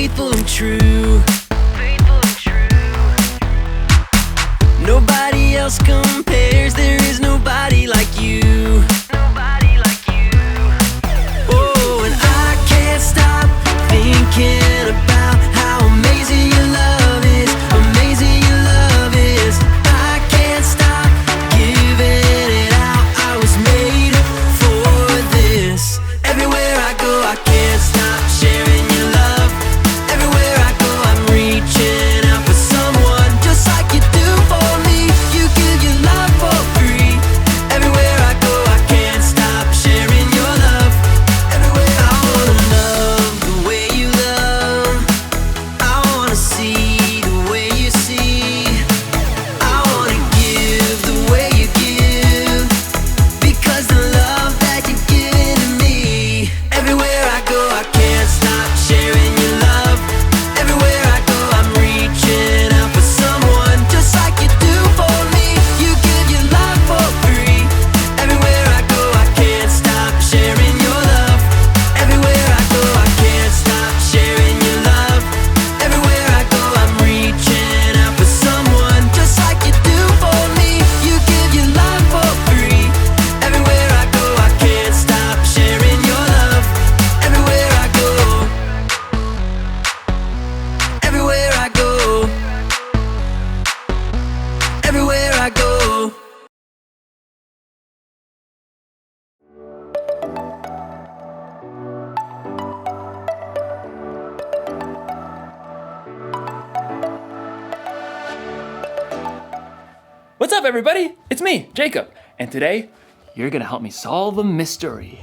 faithful and true. Nobody else compares, there is nobody like you. Oh, and I can't stop thinking about how amazing your love is, amazing your love is. I can't stop giving it out, I was made for this. Everywhere I go, I can't stop sharing your love. Everywhere I go, I'm reaching out for someone just like you do for me. You give your love for free. Everywhere I go, I can't stop sharing your love. Everywhere I wanna love the way you love. I wanna see the way you see. I wanna give the way you give, because the love that you're giving to me. Everywhere I go, I can't stop sharing your love. Everywhere I go, I'm reaching out for someone just like you do for me. You give your love for free. Everywhere I go, I can't stop sharing your love. Everywhere I go, I can't stop sharing your love. Everywhere I go, I'm reaching out for someone just like you do for me. You give your love for free. Everywhere I go, I can't stop sharing your love. Everywhere I go. Everywhere I go. Everywhere I go. What's up, everybody? It's me, Jacob, and today you're gonna help me solve a mystery.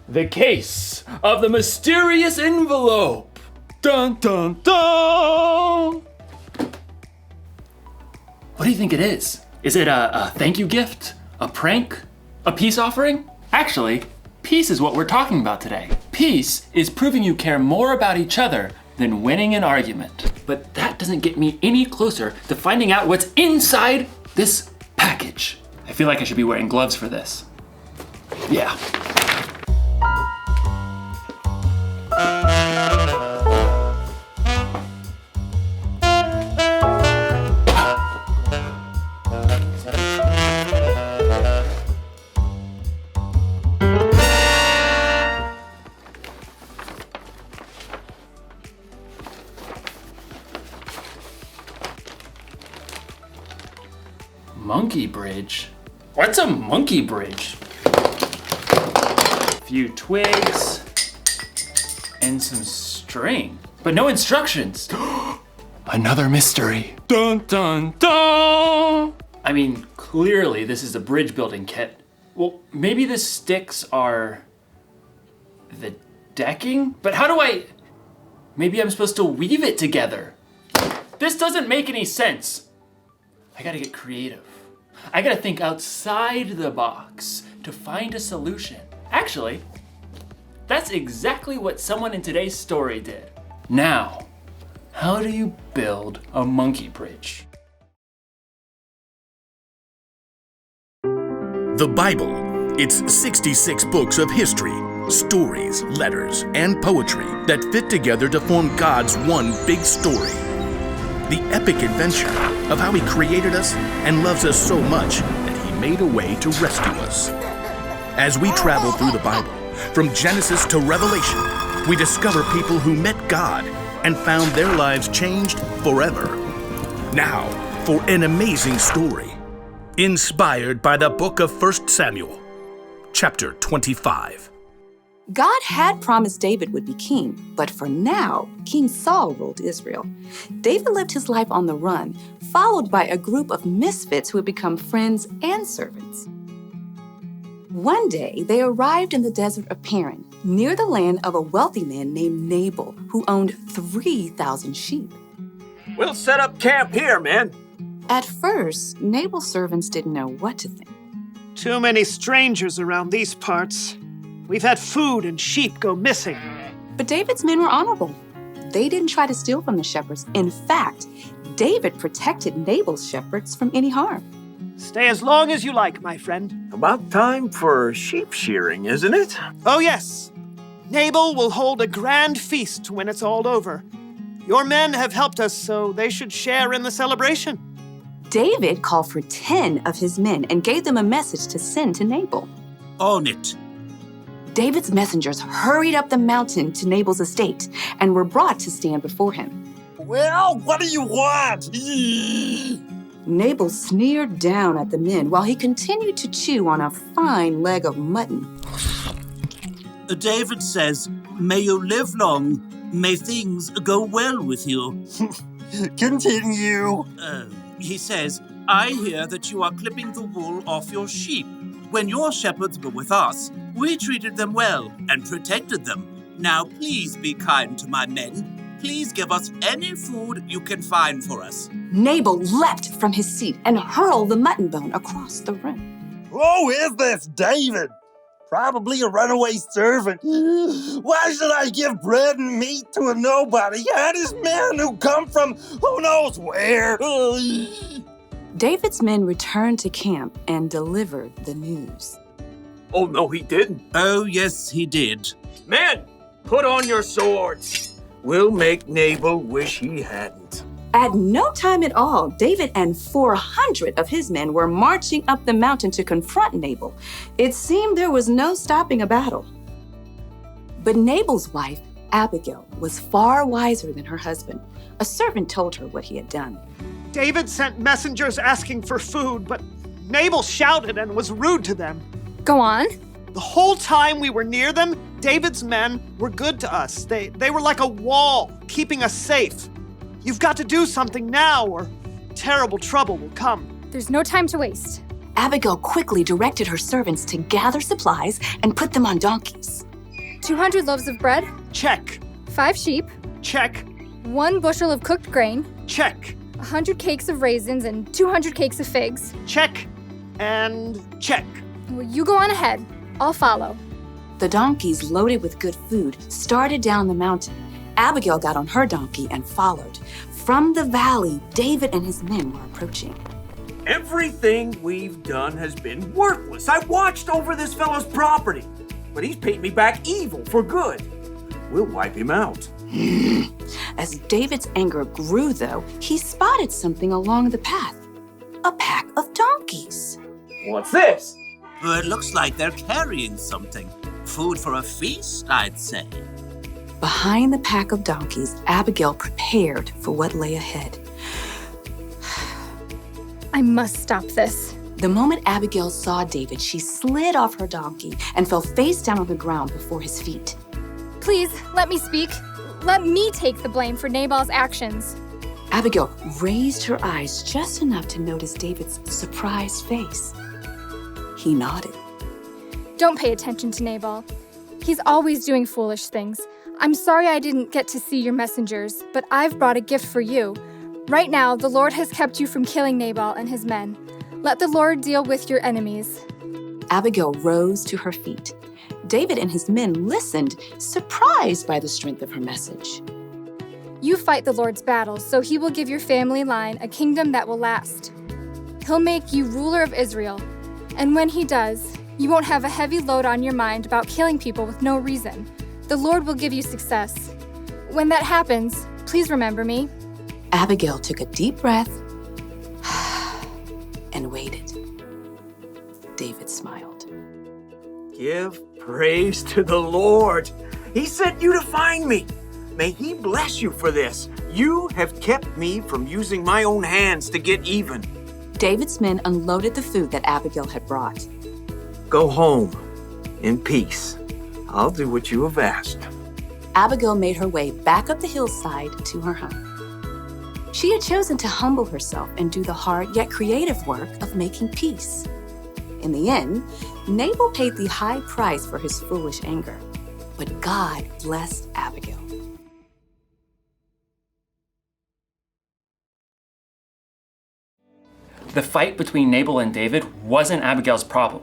The case of the mysterious envelope. Dun dun dun! What do you think it is? Is it a thank you gift? A prank? A peace offering? Actually, peace is what we're talking about today. Peace is proving you care more about each other than winning an argument. But that doesn't get me any closer to finding out what's inside this package. I feel like I should be wearing gloves for this. Yeah. Monkey bridge? What's a monkey bridge? A few twigs and some string, but no instructions. Another mystery. Dun dun dun! I mean, clearly this is a bridge building kit. Well, maybe the sticks are the decking? But how do maybe I'm supposed to weave it together. This doesn't make any sense. I gotta get creative. I gotta think outside the box to find a solution. Actually, that's exactly what someone in today's story did. Now, how do you build a monkey bridge? The Bible. It's 66 books of history, stories, letters, and poetry that fit together to form God's one big story. The epic adventure of how He created us and loves us so much that He made a way to rescue us. As we travel through the Bible, from Genesis to Revelation, we discover people who met God and found their lives changed forever. Now, for an amazing story, inspired by the book of 1 Samuel, chapter 25. God had promised David would be king, but for now, King Saul ruled Israel. David lived his life on the run, followed by a group of misfits who had become friends and servants. One day, they arrived in the desert of Paran, near the land of a wealthy man named Nabal, who owned 3,000 sheep. We'll set up camp here, man. At first, Nabal's servants didn't know what to think. Too many strangers around these parts. We've had food and sheep go missing. But David's men were honorable. They didn't try to steal from the shepherds. In fact, David protected Nabal's shepherds from any harm. Stay as long as you like, my friend. About time for sheep shearing, isn't it? Oh, yes. Nabal will hold a grand feast when it's all over. Your men have helped us, so they should share in the celebration. David called for 10 of his men and gave them a message to send to Nabal. On it. David's messengers hurried up the mountain to Nabal's estate and were brought to stand before him. Well, what do you want? Nabal sneered down at the men while he continued to chew on a fine leg of mutton. David says, may you live long, may things go well with you. Continue. He says, I hear that you are clipping the wool off your sheep. When your shepherds were with us, we treated them well and protected them. Now please be kind to my men. Please give us any food you can find for us. Nabal leapt from his seat and hurled the mutton bone across the room. Who is this David? Probably a runaway servant. Why should I give bread and meat to a nobody? Honest man who come from who knows where? David's men returned to camp and delivered the news. Oh, no, he didn't. Oh, yes, he did. Men, put on your swords. We'll make Nabal wish he hadn't. At no time at all, David and 400 of his men were marching up the mountain to confront Nabal. It seemed there was no stopping a battle. But Nabal's wife, Abigail, was far wiser than her husband. A servant told her what he had done. David sent messengers asking for food, but Nabal shouted and was rude to them. Go on. The whole time we were near them, David's men were good to us. They were like a wall, keeping us safe. You've got to do something now, or terrible trouble will come. There's no time to waste. Abigail quickly directed her servants to gather supplies and put them on donkeys. 200 loaves of bread, Check. 5 sheep, Check. 1 bushel of cooked grain, Check. 100 cakes of raisins, and 200 cakes of figs. Check. And check. Well, you go on ahead. I'll follow. The donkeys, loaded with good food, started down the mountain. Abigail got on her donkey and followed. From the valley, David and his men were approaching. Everything we've done has been worthless. I watched over this fellow's property, but he's paid me back evil for good. We'll wipe him out. As David's anger grew, though, he spotted something along the path. A pack of donkeys. What's this? Well, it looks like they're carrying something. Food for a feast, I'd say. Behind the pack of donkeys, Abigail prepared for what lay ahead. I must stop this. The moment Abigail saw David, she slid off her donkey and fell face down on the ground before his feet. Please, let me speak. Let me take the blame for Nabal's actions. Abigail raised her eyes just enough to notice David's surprised face. He nodded. Don't pay attention to Nabal. He's always doing foolish things. I'm sorry I didn't get to see your messengers, but I've brought a gift for you. Right now, the Lord has kept you from killing Nabal and his men. Let the Lord deal with your enemies. Abigail rose to her feet. David and his men listened, surprised by the strength of her message. You fight the Lord's battles, so he will give your family line a kingdom that will last. He'll make you ruler of Israel. And when he does, you won't have a heavy load on your mind about killing people with no reason. The Lord will give you success. When that happens, please remember me. Abigail took a deep breath and waited. David smiled. Give praise to the Lord. He sent you to find me. May he bless you for this. You have kept me from using my own hands to get even. David's men unloaded the food that Abigail had brought. Go home in peace. I'll do what you have asked. Abigail made her way back up the hillside to her home. She had chosen to humble herself and do the hard yet creative work of making peace. In the end, Nabal paid the high price for his foolish anger, but God blessed Abigail. The fight between Nabal and David wasn't Abigail's problem,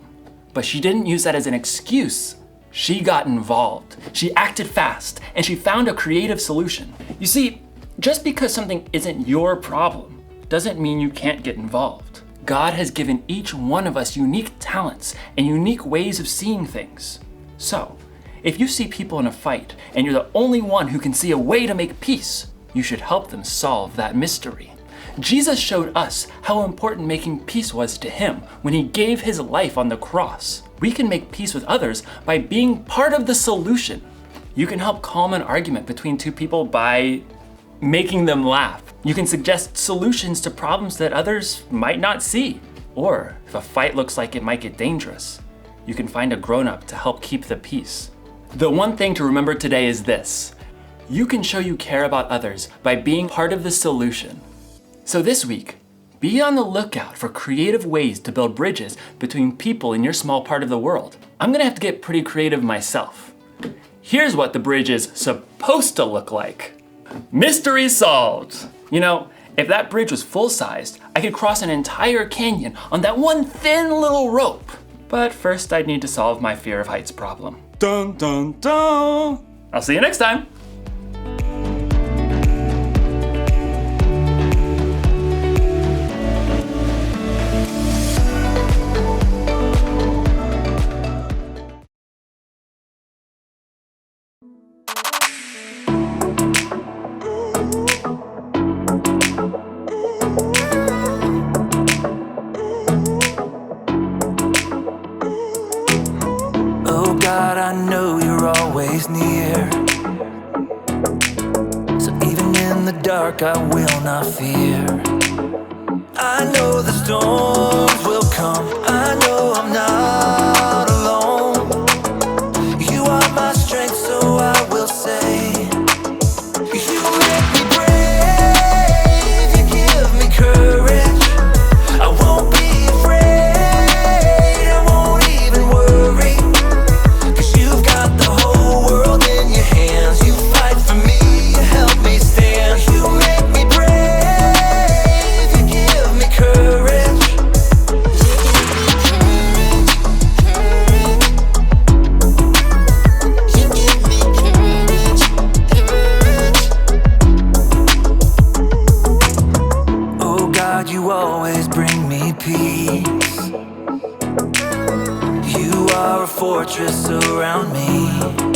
but she didn't use that as an excuse. She got involved. She acted fast, and she found a creative solution. You see, just because something isn't your problem doesn't mean you can't get involved. God has given each one of us unique talents and unique ways of seeing things. So, If you see people in a fight and you're the only one who can see a way to make peace, you should help them solve that mystery. Jesus showed us how important making peace was to him when he gave his life on the cross. We can make peace with others by being part of the solution. You can help calm an argument between two people by making them laugh. You can suggest solutions to problems that others might not see. Or if a fight looks like it might get dangerous, you can find a grown-up to help keep the peace. The one thing to remember today is this: you can show you care about others by being part of the solution. So this week, be on the lookout for creative ways to build bridges between people in your small part of the world. I'm gonna have to get pretty creative myself. Here's what the bridge is supposed to look like. Mystery solved! You know, if that bridge was full-sized, I could cross an entire canyon on that one thin little rope. But first I'd need to solve my fear of heights problem. Dun dun dun! I'll see you next time! Oh God, I know you're always near. So even in the dark, I will not fear. I know the storms will come. I know I'm not alone. You are my strength, so I will say, you make me brave. You give me courage. I won't be afraid. I won't even worry. 'Cause you've got the whole world in your hands. You fight for me, you help me stand. You make me brave. You give me courage. You give me courage. Oh God, you always bring me peace. You are a fortress around me.